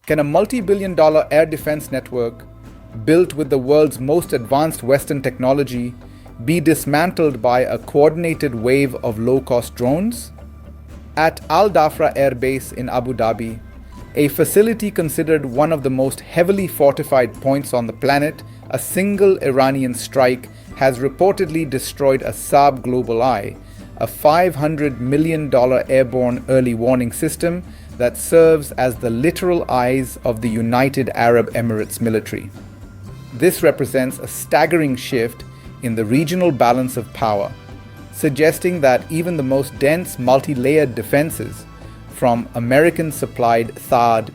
Can a multi-billion-dollar air defense network, built with the world's most advanced Western technology, be dismantled by a coordinated wave of low-cost drones? At Dhafra Air Base in Abu Dhabi, a facility considered one of the most heavily fortified points on the planet, a single Iranian strike has reportedly destroyed a Saab GlobalEye, a $500 million airborne early warning system that serves as the literal eyes of the United Arab Emirates military. This represents a staggering shift in the regional balance of power, suggesting that even the most dense multi-layered defenses, from American-supplied THAAD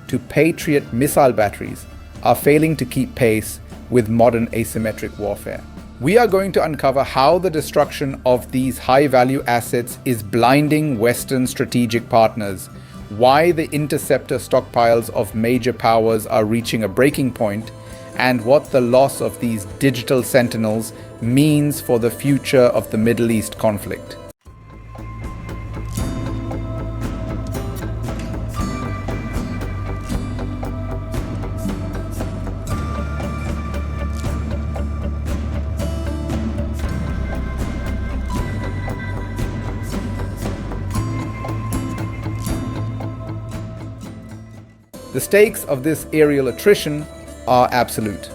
to Patriot missile batteries, are failing to keep pace with modern asymmetric warfare. We are going to uncover how the destruction of these high-value assets is blinding Western strategic partners, why the interceptor stockpiles of major powers are reaching a breaking point, and what the loss of these digital sentinels means for the future of the Middle East conflict. The stakes of this aerial attrition are absolute.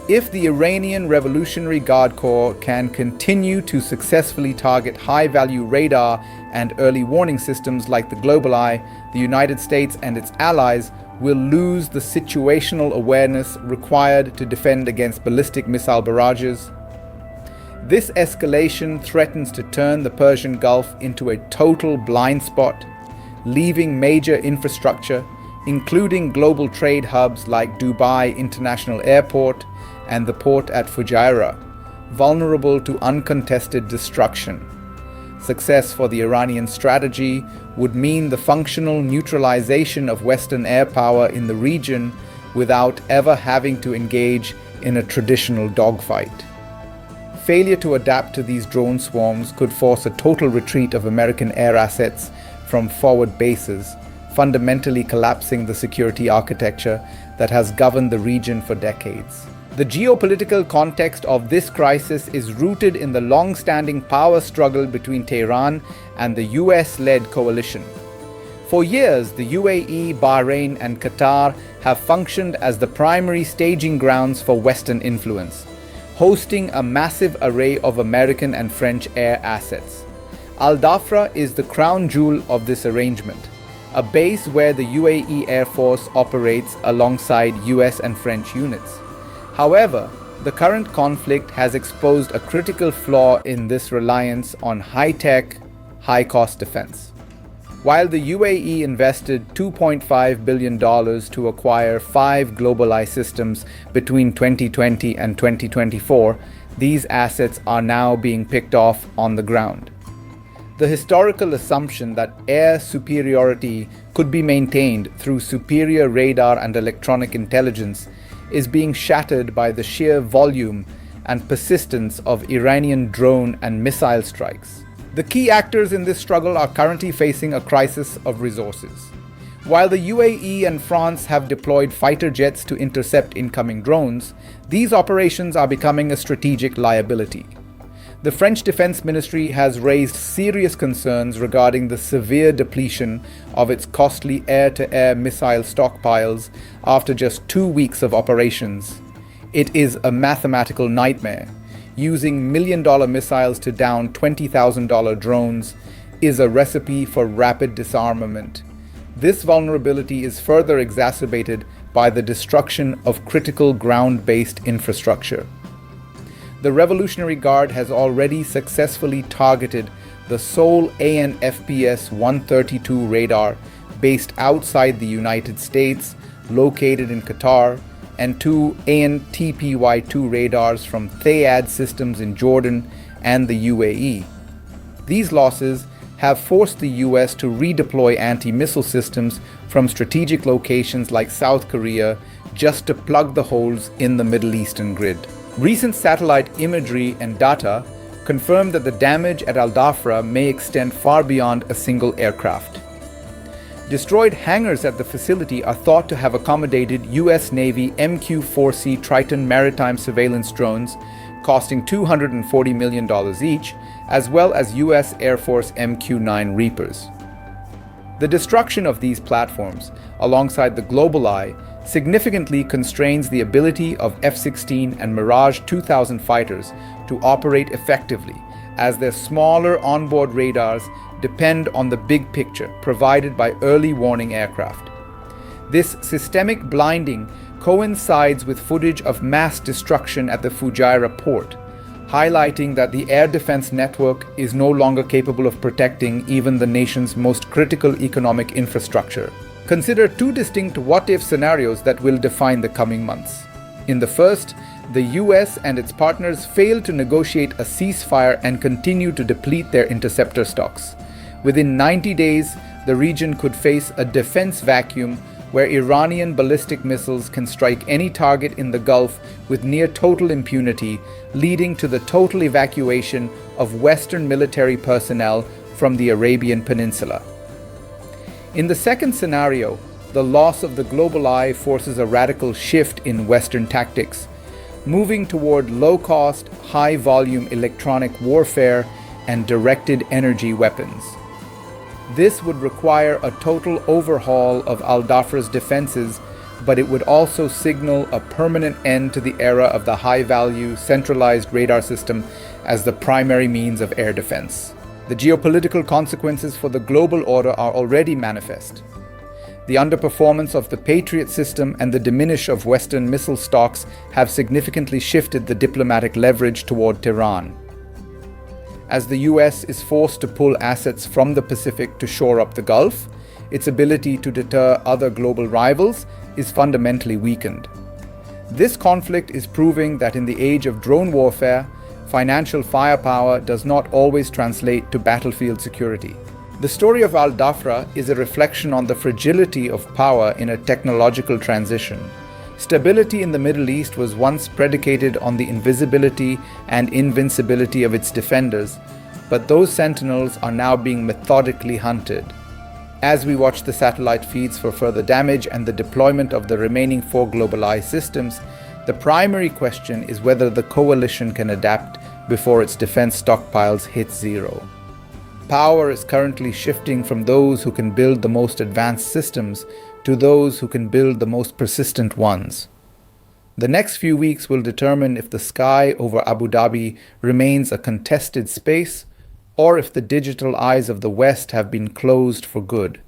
If the Iranian Revolutionary Guard Corps can continue to successfully target high-value radar and early warning systems like the GlobalEye, the United States and its allies will lose the situational awareness required to defend against ballistic missile barrages. This escalation threatens to turn the Persian Gulf into a total blind spot, leaving major infrastructure, including global trade hubs like Dubai International Airport and the port at Fujairah, vulnerable to uncontested destruction. Success for the Iranian strategy would mean the functional neutralization of Western air power in the region without ever having to engage in a traditional dogfight. Failure to adapt to these drone swarms could force a total retreat of American air assets from forward bases, fundamentally collapsing the security architecture that has governed the region for decades. The geopolitical context of this crisis is rooted in the long-standing power struggle between Tehran and the US-led coalition. For years, the UAE, Bahrain, and Qatar have functioned as the primary staging grounds for Western influence, hosting a massive array of American and French air assets. Dhafra is the crown jewel of this arrangement, a base where the UAE Air Force operates alongside US and French units. However, the current conflict has exposed a critical flaw in this reliance on high-tech, high-cost defense. While the UAE invested $2.5 billion to acquire 5 GlobalEye systems between 2020 and 2024, these assets are now being picked off on the ground. The historical assumption that air superiority could be maintained through superior radar and electronic intelligence is being shattered by the sheer volume and persistence of Iranian drone and missile strikes. The key actors in this struggle are currently facing a crisis of resources. While the UAE and France have deployed fighter jets to intercept incoming drones, these operations are becoming a strategic liability. The French Defense Ministry has raised serious concerns regarding the severe depletion of its costly air-to-air missile stockpiles after just 2 weeks of operations. It is a mathematical nightmare. Using million-dollar missiles to down $20,000 drones is a recipe for rapid disarmament. This vulnerability is further exacerbated by the destruction of critical ground-based infrastructure. The Revolutionary Guard has already successfully targeted the sole AN/FPS-132 radar based outside the United States, located in Qatar, and 2 AN/TPY-2 radars from THAAD systems in Jordan and the UAE. These losses have forced the US to redeploy anti-missile systems from strategic locations like South Korea just to plug the holes in the Middle Eastern grid. Recent satellite imagery and data confirm that the damage at Dhafra may extend far beyond a single aircraft. Destroyed hangars at the facility are thought to have accommodated U.S. Navy MQ-4C Triton maritime surveillance drones, costing $240 million each, as well as U.S. Air Force MQ-9 Reapers. The destruction of these platforms, alongside the GlobalEye, significantly constrains the ability of F-16 and Mirage 2000 fighters to operate effectively, as their smaller onboard radars depend on the big picture provided by early warning aircraft. This systemic blinding coincides with footage of mass destruction at the Fujairah port, highlighting that the air defense network is no longer capable of protecting even the nation's most critical economic infrastructure. Consider two distinct what-if scenarios that will define the coming months. In the first, the US and its partners fail to negotiate a ceasefire and continue to deplete their interceptor stocks. Within 90 days, the region could face a defense vacuum where Iranian ballistic missiles can strike any target in the Gulf with near total impunity, leading to the total evacuation of Western military personnel from the Arabian Peninsula. In the second scenario, the loss of the GlobalEye forces a radical shift in Western tactics, moving toward low-cost, high-volume electronic warfare and directed energy weapons. This would require a total overhaul of Al-Dhafra's defenses, but it would also signal a permanent end to the era of the high-value, centralized radar system as the primary means of air defense. The geopolitical consequences for the global order are already manifest. The underperformance of the Patriot system and the diminish of Western missile stocks have significantly shifted the diplomatic leverage toward Tehran. As the US is forced to pull assets from the Pacific to shore up the Gulf, its ability to deter other global rivals is fundamentally weakened. This conflict is proving that in the age of drone warfare, financial firepower does not always translate to battlefield security. The story of Al-Dhafra is a reflection on the fragility of power in a technological transition. Stability in the Middle East was once predicated on the invisibility and invincibility of its defenders, but those sentinels are now being methodically hunted. As we watch the satellite feeds for further damage and the deployment of the remaining 4 GlobalEye systems, the primary question is whether the coalition can adapt before its defense stockpiles hit zero. Power is currently shifting from those who can build the most advanced systems to those who can build the most persistent ones. The next few weeks will determine if the sky over Abu Dhabi remains a contested space or if the digital eyes of the West have been closed for good.